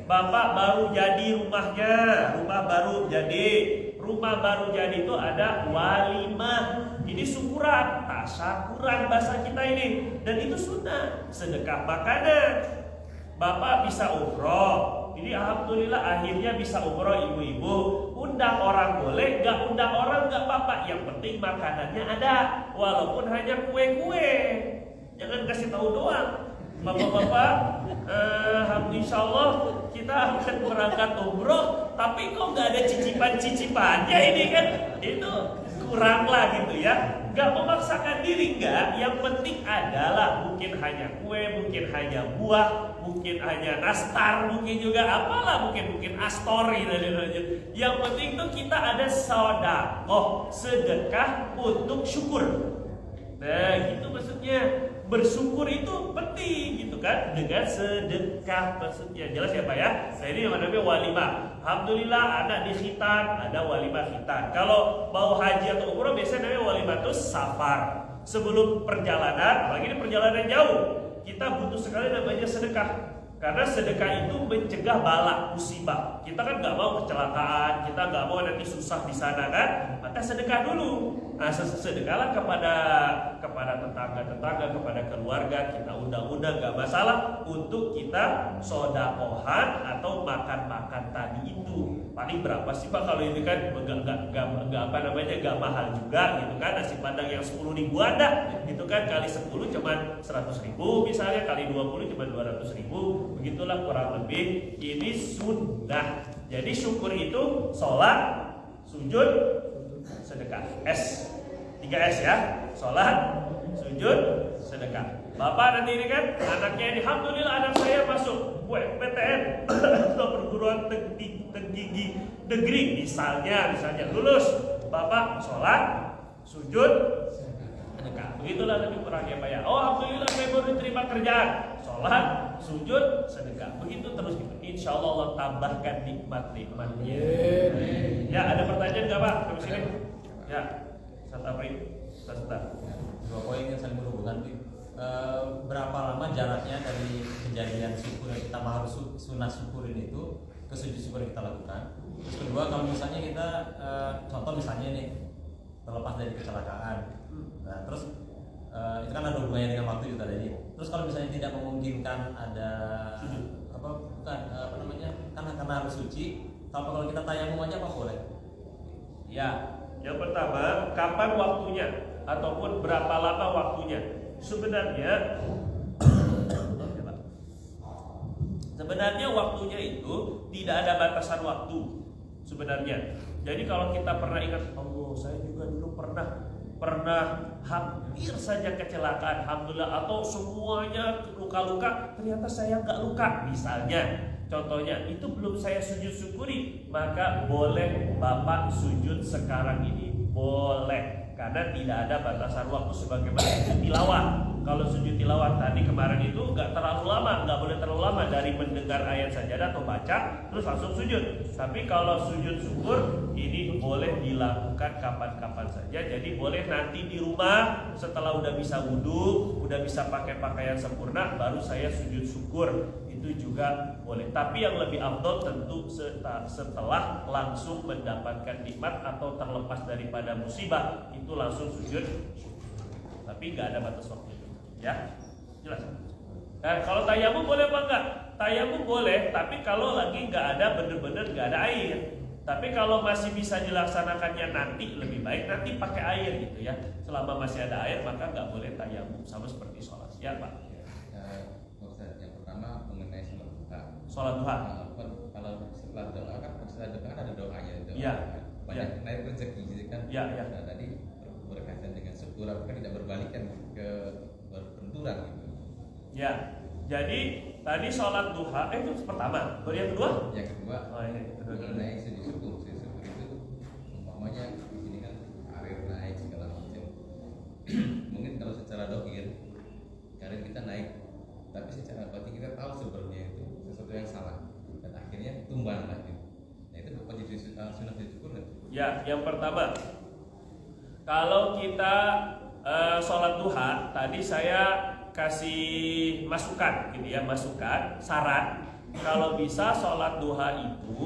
Bapak baru jadi rumahnya, rumah baru jadi itu ada walimah. Ini syukuran, tasyakuran bahasa kita ini. Dan itu sunnah, sedekah makanan. Bapak bisa umroh. Ini alhamdulillah akhirnya bisa umroh ibu-ibu. Undang orang boleh, gak undang orang gak apa-apa. Yang penting makanannya ada, walaupun hanya kue-kue. Jangan kasih tahu doang. Bapak-bapak, insyaallah kita akan berangkat umroh, tapi kok gak ada cicipan-cicipannya ini kan? Itu kurang lah gitu ya. Gak memaksakan diri, enggak. Yang penting adalah mungkin hanya kue, mungkin hanya buah, mungkin hanya nastar, mungkin juga apalah, mungkin astori dan lain-lain. Yang penting tuh kita ada sedekah, sedekah untuk syukur. Nah, gitu maksudnya. Bersyukur itu penting gitu kan, dengan sedekah maksudnya. Jelas ya Pak ya? Nah ini yang namanya walimah. Alhamdulillah anak di khitan, ada walimah khitan. Kalau mau haji atau umroh biasanya namanya walimah itu safar. sebelum perjalanan, apalagi ini perjalanan jauh, kita butuh sekali namanya sedekah. Karena sedekah itu mencegah bala, musibah. Kita kan nggak mau kecelakaan, kita nggak mau nanti susah di sana kan, maka sedekah dulu. Nah, sedekahlah kepada tetangga-tetangga, kepada keluarga, kita undang-undang nggak masalah untuk kita sodakohan atau makan-makan tadi itu. Paling berapa sih Pak kalau ini kan nggak mahal juga gitu kan, nasi padang yang 10.000 ada gitu kan, kali 10 cuma 100.000 misalnya, kali 20 cuma 200.000, begitulah kurang lebih. Ini sunnah. Jadi syukur itu sholat, sujud, sedekah. 3S ya, sholat, sujud, sedekah. Bapak nanti ini kan anaknya ini, alhamdulillah anak saya masuk PTN atau perguruan tinggi negeri misalnya lulus, Bapak sholat, sujud, sedekah. Begitulah lebih kurangnya Pak ya. Oh alhamdulillah saya baru diterima kerjaan, sholat, sujud, sedekah. Begitu terus gitu. Insya Allah Allah tambahkan nikmat-nikmatnya. Ya ada pertanyaan nggak Pak? Ke sini? Ya, Sata. Dua poin yang saling berhubungan. Berapa lama jaraknya dari kejadian syukur yang kita harus sunat syukurin itu ke sujud syukur yang kita lakukan? Terus kedua, kalau misalnya kita contoh misalnya nih terlepas dari kecelakaan, nah terus itu kan ada hubungannya dengan waktu juga tadi. Terus kalau misalnya tidak memungkinkan ada karena harus suci, kalau kita tayamum aja apa boleh? Ya, yang pertama kapan waktunya ataupun berapa lama waktunya? Sebenarnya waktunya itu tidak ada batasan waktu sebenarnya. Jadi kalau kita pernah ingat, Allah saya juga dulu pernah hampir saja kecelakaan, alhamdulillah, atau semuanya luka-luka, ternyata saya nggak luka misalnya. Contohnya itu belum saya sujud syukuri, maka boleh Bapak sujud sekarang ini, boleh. Karena tidak ada batasan waktu sebagaimana sujud tilawah. Kalau sujud tilawah tadi kemarin itu nggak boleh terlalu lama dari mendengar ayat sajadah atau baca terus langsung sujud. Tapi kalau sujud syukur ini boleh dilakukan kapan-kapan saja. Jadi boleh nanti di rumah setelah udah bisa wudhu, udah bisa pakai pakaian sempurna, baru saya sujud syukur. Itu juga boleh. Tapi yang lebih afdol tentu setelah langsung mendapatkan nikmat atau terlepas daripada musibah, itu langsung sujud. Tapi nggak ada batas waktu. Ya, jelas. Nah, kalau tayamum boleh apa enggak? Tayamum boleh, tapi kalau lagi nggak ada, bener-bener nggak ada air. Tapi kalau masih bisa dilaksanakannya nanti, lebih baik nanti pakai air gitu ya. Selama masih ada air, maka nggak boleh tayamum, sama seperti sholat. Ya Pak. Yang pertama mengenai sholat duha. Sholat duha. Kalau setelah doa kan ada doanya. Iya. Banyak naik rezeki gitu kan. Iya. Nah, tadi berkaitan dengan syukur, apakah tidak berbalikan ke berbenturan gitu? Ya. Jadi tadi sholat duha itu pertama. Baru yang kedua? Yang kedua. Mengenai sujud syukur. Sujud syukur itu umpamanya ini kan air naik segala macam. Mungkin kalau secara dohir karir kita naik, tapi secara batin kita tahu sebenarnya itu sesuatu yang salah dan akhirnya tumbang lagi. Nah itu apa jadi sunnah sujud syukur kan? Ya, yang pertama kalau kita sholat duha, tadi saya kasih masukan gitu ya, saran. Kalau bisa sholat duha itu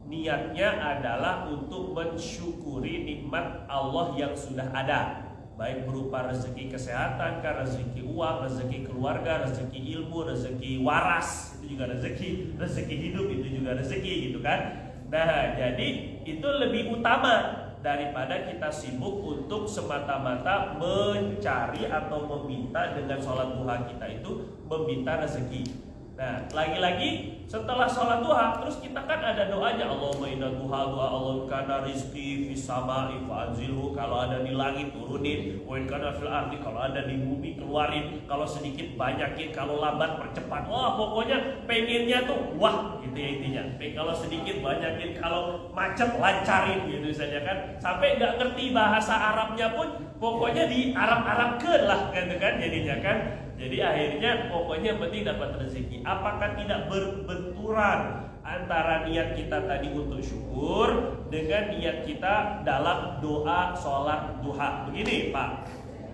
niatnya adalah untuk mensyukuri nikmat Allah yang sudah ada, baik berupa rezeki kesehatan, rezeki uang, rezeki keluarga, rezeki ilmu, rezeki waras, itu juga rezeki hidup itu juga rezeki gitu kan. Nah jadi itu lebih utama daripada kita sibuk untuk semata-mata mencari atau meminta dengan sholat duha kita itu meminta rezeki. Nah lagi-lagi setelah sholat duha terus kita kan ada doanya, Allahumma inna duha Allah kana rizki fis sama'i fa'anzilhu, kalau ada di langit turunin, wa in kana fil ardi, kalau ada di bumi keluarin, kalau sedikit banyakin, kalau lambat percepat. Wah pokoknya pengennya tuh wah gitu ya intinya. Kalau sedikit banyakin, kalau macet lancarin gitu saja kan. Sampai nggak ngerti bahasa Arabnya pun pokoknya di Arab-Arabkeun lah gitu kan jadinya kan. Jadi akhirnya pokoknya yang penting dapat rezeki. Apakah tidak berbenturan antara niat kita tadi untuk syukur dengan niat kita dalam doa sholat duha? Begini Pak,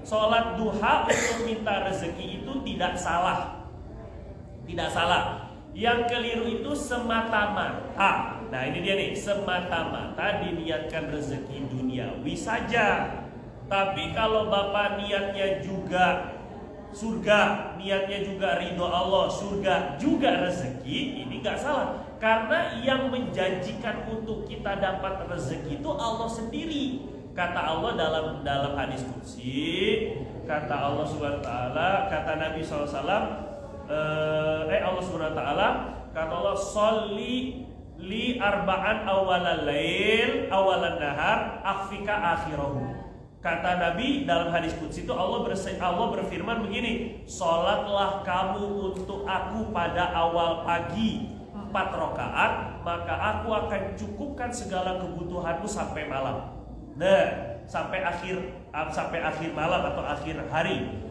sholat duha untuk minta rezeki itu tidak salah. Tidak salah. Yang keliru itu semata-mata. Nah ini dia nih, semata-mata diniatkan rezeki duniawi saja. Tapi kalau Bapak niatnya juga surga, niatnya juga ridho Allah, surga juga rezeki, ini gak salah. Karena yang menjanjikan untuk kita dapat rezeki itu Allah sendiri. Kata Allah dalam hadis qudsi, kata Allah Subhanahu wa taala, kata Nabi SAW, Allah Subhanahu wa taala, kata Allah, sholli li arba'an awalal lail awalan nahar akhfika akhirahu. Kata Nabi dalam hadis qudsi itu Allah berfirman begini, sholatlah kamu untuk aku pada awal pagi 4 rakaat, maka aku akan cukupkan segala kebutuhanmu sampai malam. Nah, sampai akhir malam atau akhir hari.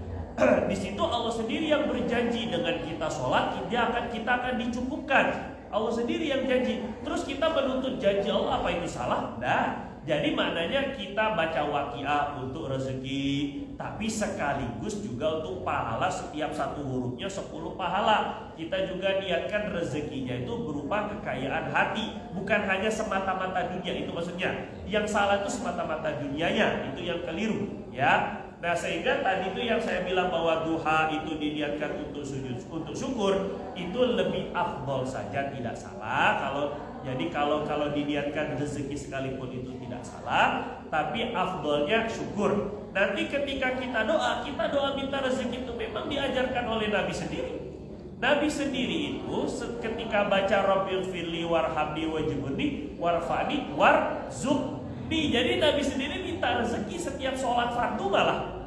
Di situ Allah sendiri yang berjanji dengan kita sholat, kita akan dicukupkan. Allah sendiri yang janji. Terus kita menuntut janji Allah, apa itu salah? Nah, jadi maknanya kita baca waqiah untuk rezeki, tapi sekaligus juga untuk pahala, setiap satu hurufnya 10 pahala. Kita juga niatkan rezekinya itu berupa kekayaan hati, bukan hanya semata-mata dunia. Itu maksudnya. Yang salah itu semata-mata dunianya, itu yang keliru, ya. Nah sehingga tadi itu yang saya bilang bahwa duha itu diniatkan untuk sujud, untuk syukur, itu lebih afdol saja, tidak salah. Kalau diniatkan rezeki sekalipun itu tidak salah, tapi afdolnya syukur. Nanti ketika kita doa minta rezeki itu memang diajarkan oleh Nabi sendiri. Nabi sendiri itu ketika baca Rabbil firli warhamni wajibni warfani warzuqni. Jadi Nabi sendiri minta rezeki setiap sholat fardu malah.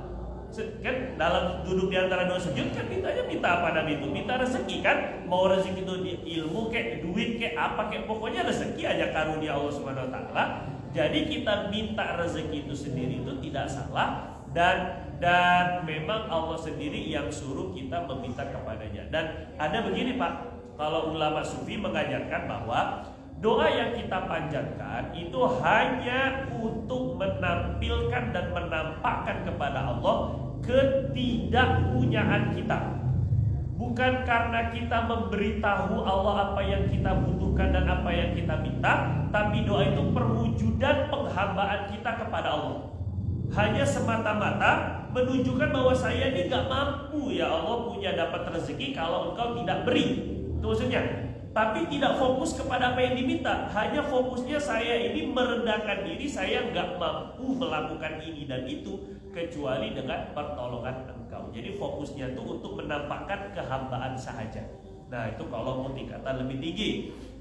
Kan dalam duduk di antara dua sujud kan minta apa Nabi itu? Minta rezeki kan? Mau rezeki itu di ilmu kayak duit kayak apa kayak pokoknya rezeki aja karunia Allah Subhanahu wa taala. Jadi kita minta rezeki itu sendiri itu tidak salah dan memang Allah sendiri yang suruh kita meminta kepadanya. Dan ada begini Pak, kalau ulama sufi mengajarkan bahwa doa yang kita panjatkan itu hanya untuk menampilkan dan menampakkan kepada Allah ketidakpunyaan kita. Bukan karena kita memberitahu Allah apa yang kita butuhkan dan apa yang kita minta, tapi doa itu perwujudan penghambaan kita kepada Allah. Hanya semata-mata menunjukkan bahwa saya ini gak mampu ya Allah punya dapat rezeki kalau engkau tidak beri. Itu maksudnya. Tapi tidak fokus kepada apa yang diminta. Hanya fokusnya saya ini merendahkan diri, saya nggak mampu melakukan ini dan itu kecuali dengan pertolongan engkau. Jadi fokusnya itu untuk menampakkan kehambaan sahaja. Nah itu kalau mau tingkatan lebih tinggi.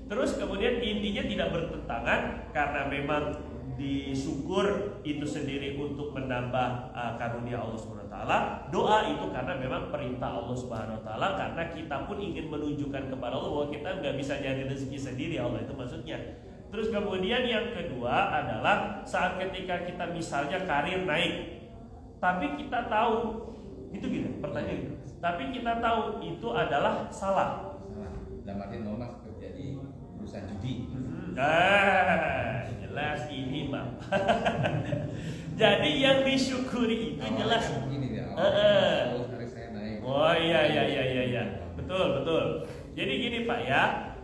Terus kemudian intinya tidak bertentangan karena memang disyukur itu sendiri untuk menambah karunia Allah Subhanahu wa taala. Doa itu karena memang perintah Allah Subhanahu wa taala, karena kita pun ingin menunjukkan kepada Allah bahwa kita nggak bisa nyari rezeki sendiri, Allah itu maksudnya. Terus kemudian yang kedua adalah saat ketika kita misalnya karir naik, tapi kita tahu itu gitu, pertanyaan gitu. Tapi kita tahu itu adalah salah. Dalam arti normal terjadi urusan judi. Jelas ini mah. Jadi yang disyukuri itu jelas. Begini ya. Saya naik. Oh iya. Betul. Jadi gini Pak ya.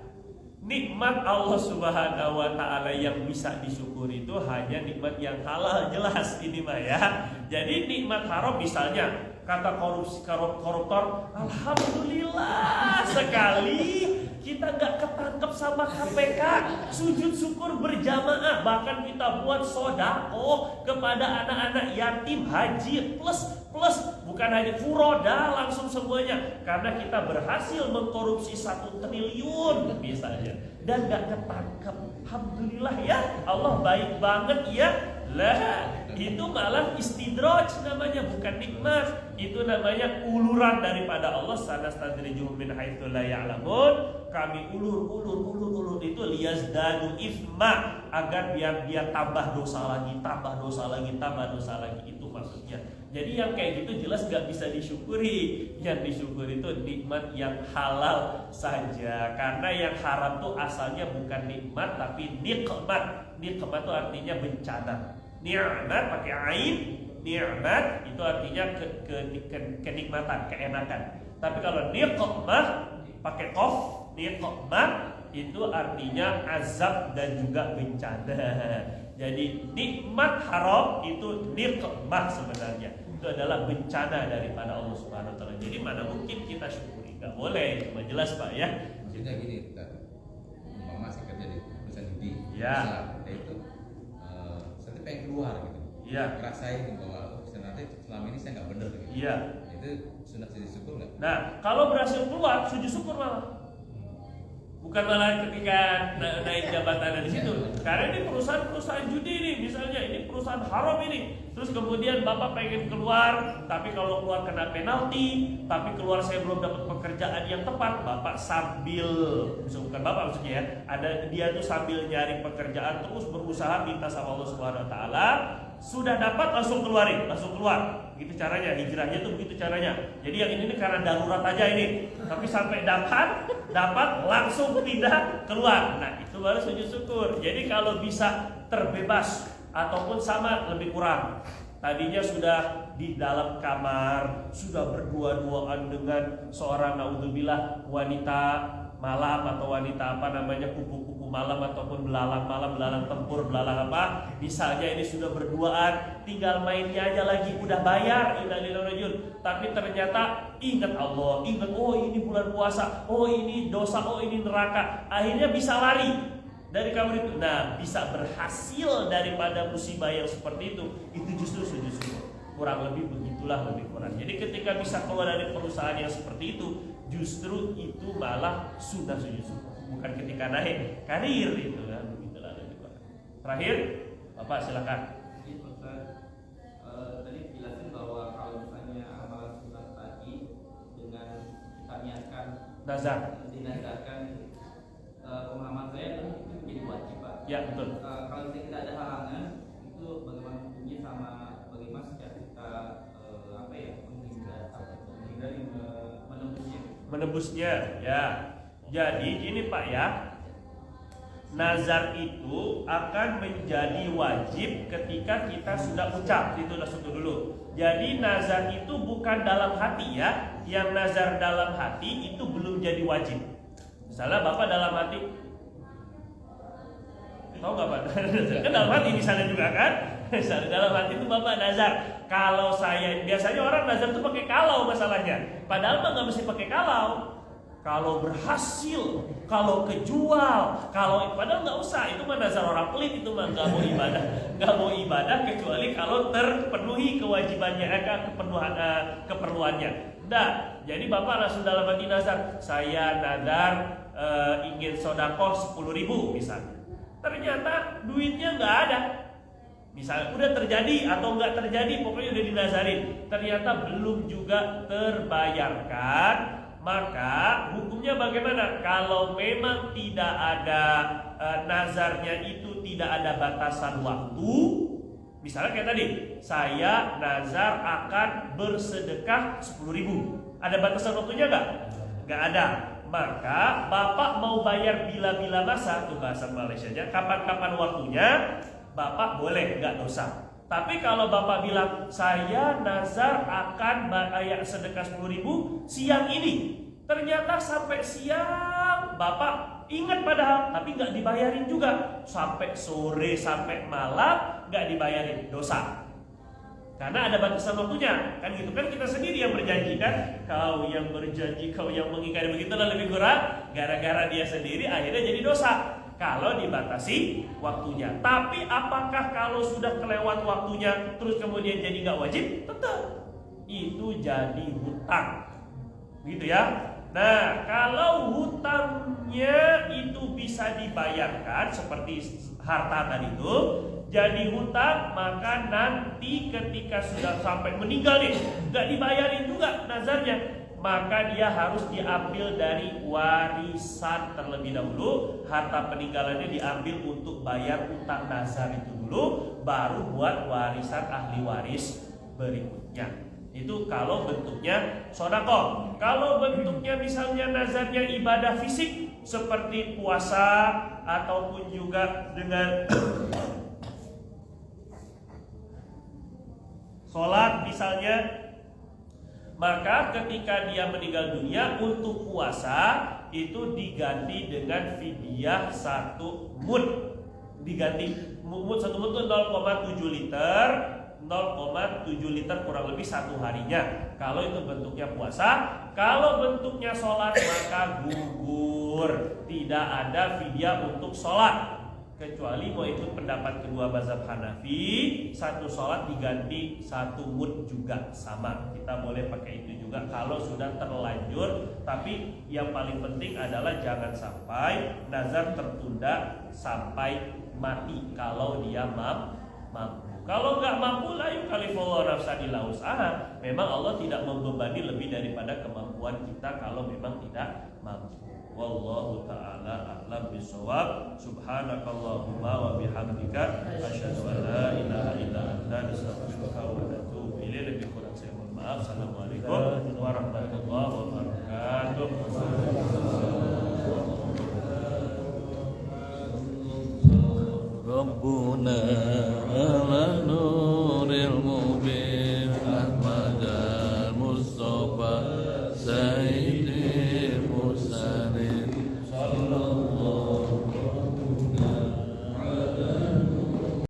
Nikmat Allah Subhanahu wa taala yang bisa disyukuri itu hanya nikmat yang halal, jelas ini mah ya. Jadi nikmat haram misalnya kata koruptor, alhamdulillah sekali kita nggak ketangkep sama KPK, sujud syukur berjamaah, bahkan kita buat sedekah kepada anak-anak yatim, haji plus bukan hanya furoda langsung semuanya, karena kita berhasil mengkorupsi 1 triliun misalnya dan nggak ketangkep. Alhamdulillah ya, Allah baik banget ya. Lah itu malah istidraj namanya, bukan nikmat. Itu namanya uluran daripada Allah. Sanastadrijuhum min haitsu la ya'lamun. Kami ulur itu liyazdadu ifma, agar biar dia tambah dosa lagi. Itu maksudnya. Jadi yang kayak gitu jelas gak bisa disyukuri. Yang disyukuri itu nikmat yang halal saja. Karena yang haram tuh asalnya bukan nikmat tapi nikmat. Nikmat itu artinya bencana. Ni'mat pakai ain, ni'mat itu artinya kenikmatan, keenakan. Tapi kalau niqmah pakai qaf, niqmah itu artinya azab dan juga bencana. Jadi nikmat haram itu niqmah sebenarnya. Itu adalah bencana daripada Allah Subhanahu wa taala. Jadi mana mungkin kita syukuri? Enggak boleh, cuma jelas Pak ya. Maksudnya gini, mama saya kerja di perusahaan judi, Ya. itu saya pengen keluar gitu. Iya. Ngerasain bahwa sebenarnya selama ini saya nggak bener gitu. Iya. Itu sunat sujud syukur nggak? Nah, kalau berhasil keluar sujud syukur malah. Bukan malah ketika naik jabatan dari situ. Karena ini perusahaan judi nih, misalnya ini perusahaan haram ini. Terus kemudian Bapak pengen keluar, tapi kalau keluar kena penalti, tapi keluar saya belum dapat pekerjaan yang tepat. Bapak sambil, bukan Bapak maksudnya ya, ada dia tuh sambil nyari pekerjaan terus berusaha minta sama Allah Subhanahu wa taala, sudah dapat langsung keluarin, langsung keluar. Begitu caranya, hijrahnya tuh begitu caranya. Jadi yang ini karena darurat aja ini. Tapi sampai dapat langsung tidak keluar. Nah, itu baru sujud syukur. Jadi kalau bisa terbebas ataupun sama lebih kurang. Tadinya sudah di dalam kamar, sudah berdua-duaan dengan seorang naudzubillah wanita malam atau wanita kupu-kupu malam ataupun belalang malam, belalang tempur, belalang apa, misalnya ini sudah berduaan, tinggal mainnya aja lagi, udah bayar, inna lillahi wa inna ilaihi raji'un. Tapi ternyata ingat Allah, ingat oh ini bulan puasa, oh ini dosa, oh ini neraka, akhirnya bisa lari dari kamar itu. Nah, bisa berhasil daripada musibah yang seperti itu justru sujud syukur. Kurang lebih begitulah, lebih kurang. Jadi ketika bisa keluar dari perusahaan yang seperti itu, justru itu malah sudah sujud syukur. Bukan ketika naik karir itu kan, begitulah lebih kurang. Terakhir, Bapak silakan. Tadi dijelasin bahwa kalau misalnya amalan sunat tadi dengan kita niatkan Nazar. dinazarkan, pemahaman saya itu menjadi wajib Pak. Ya betul. Kalau misalnya tidak ada halangan, itu bagaimana hukumnya sama bagaimana secara kita menghindari menembusnya ya. Jadi gini Pak ya, nazar itu akan menjadi wajib ketika kita sudah ucap. Itu satu dulu. Jadi nazar itu bukan dalam hati ya. Yang nazar dalam hati itu belum jadi wajib. Misalnya Bapak dalam hati, tahu nggak Pak? Kan dalam hati misalnya juga kan. Misalnya dalam hati itu Bapak nazar. Kalau saya, biasanya orang nazar itu pakai kalau masalahnya. Padahal mah nggak mesti pakai kalau. Kalau berhasil, kalau kejual, kalau padahal nggak usah, itu mah nazar orang pelit, itu mah nggak mau ibadah kecuali kalau terpenuhi kewajibannya, keperluannya. Nah, jadi Bapak langsung dalam hati nazar, saya nazar ingin sedekah 10.000 misalnya. Ternyata duitnya nggak ada. Misalnya udah terjadi atau nggak terjadi, pokoknya udah dinazarin, ternyata belum juga terbayarkan. Maka hukumnya bagaimana? Kalau memang tidak ada nazarnya itu tidak ada batasan waktu, misalnya kayak tadi, saya nazar akan bersedekah 10.000. Ada batasan waktunya nggak? Nggak ada. Maka Bapak mau bayar bila-bila masa, tuh bahasa Malaysianya, kapan-kapan waktunya, Bapak boleh, nggak dosa. Tapi kalau Bapak bilang saya nazar akan bayar sedekah 10.000 siang ini, ternyata sampai siang Bapak ingat padahal, tapi nggak dibayarin juga, sampai sore sampai malam nggak dibayarin, dosa. Karena ada batasan waktunya, kan gitu kan, kita sendiri yang berjanji kan, kau yang berjanji, kau yang mengingkari, begitulah lebih kurang. Gara-gara dia sendiri akhirnya jadi dosa. Kalau dibatasi waktunya. Tapi apakah kalau sudah kelewat waktunya terus kemudian jadi nggak wajib? Tetap itu jadi hutang, gitu ya. Nah, kalau hutangnya itu bisa dibayarkan seperti harta tadi itu, jadi hutang, maka nanti ketika sudah sampai meninggal nih nggak dibayarin juga nazarnya, maka dia harus diambil dari warisan terlebih dahulu. Harta peninggalannya diambil untuk bayar utang nazar itu dulu, baru buat warisan ahli waris berikutnya. Itu kalau bentuknya sedekah. Kalau bentuknya misalnya nazarnya ibadah fisik seperti puasa ataupun juga dengan sholat misalnya, maka ketika dia meninggal dunia untuk puasa itu diganti dengan fidyah 1 mud. Diganti mud 1 mud itu 0,7 liter, 0,7 liter kurang lebih 1 harinya. Kalau itu bentuknya puasa. Kalau bentuknya sholat maka gugur, tidak ada fidyah untuk sholat. Kecuali mau ikut pendapat kedua mazhab Hanafi, 1 sholat diganti 1 mud juga sama. Kita boleh pakai itu juga kalau sudah terlanjur. Tapi yang paling penting adalah jangan sampai nazar tertunda sampai mati kalau dia mampu. Kalau nggak mampu, la yukallifullahu nafsan illa wus'aha. Memang Allah tidak membebani lebih daripada kemampuan kita kalau memang tidak mampu. Wallahu ta'ala a'lam bishawab. Subhanakallahumma wa bihamdika asyhadu an la ilaha illa anta astaghfiruka wa atubu ilaik. Lebih kurang saya mohon maaf. Assalamualaikum warahmatullahi wabarakatuh. Rabbuna ala nuril mubin Ahmad al-Mustafa Sayyidil Mursalin